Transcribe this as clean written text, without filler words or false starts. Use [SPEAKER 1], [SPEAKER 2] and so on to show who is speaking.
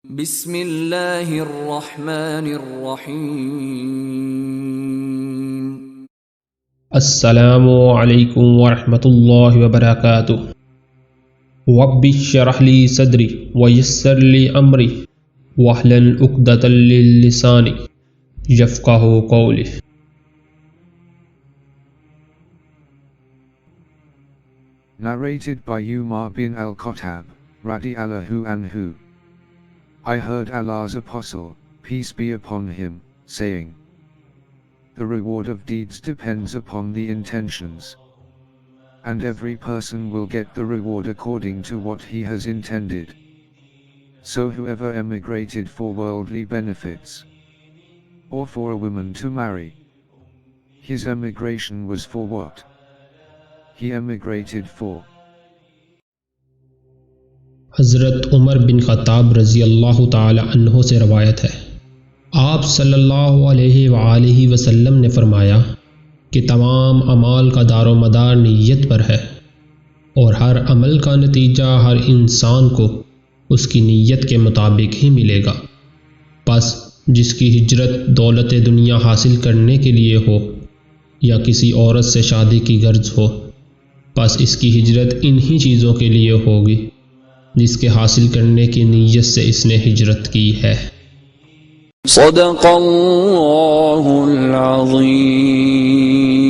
[SPEAKER 1] बिस्मिल्लाहिर्रहमानिर्रहीम।
[SPEAKER 2] अस्सलामु अलैकुम वरहमतुल्लाहि वबरकातुहू। रब्बि इश्रह ली सदरी वयस्सिर ली अमरी वहलुल उक़दतम मिन लिसानी यफ़क़हू क़ौली।
[SPEAKER 3] Narrated by Umar bin Al-Khattab, radiallahu anhu. I heard Allah's Apostle, peace be upon him, saying, the reward of deeds depends upon the intentions. And every person will get the reward according to what he has intended. So whoever emigrated for worldly benefits, or for a woman to marry, his emigration was for what he emigrated for.
[SPEAKER 2] हज़रत उमर बिन ख़त्ताब रज़ी अल्लाह ताला अन्हो से रवायत है, आप सल्लल्लाहु अलैहि वसल्लम ने फरमाया कि तमाम अमाल का दारोमदार नीयत पर है और हर अमल का नतीजा हर इंसान को उसकी नीयत के मुताबिक ही मिलेगा। बस जिसकी हिजरत दौलत दुनिया हासिल करने के लिए हो या किसी औरत से शादी की गर्ज हो, बस इसकी हिजरत इन्हीं चीज़ों के लिए होगी जिसके हासिल करने की नीयत से इसने हिजरत की है।
[SPEAKER 1] सदक़ल्लाहुल अज़ीम।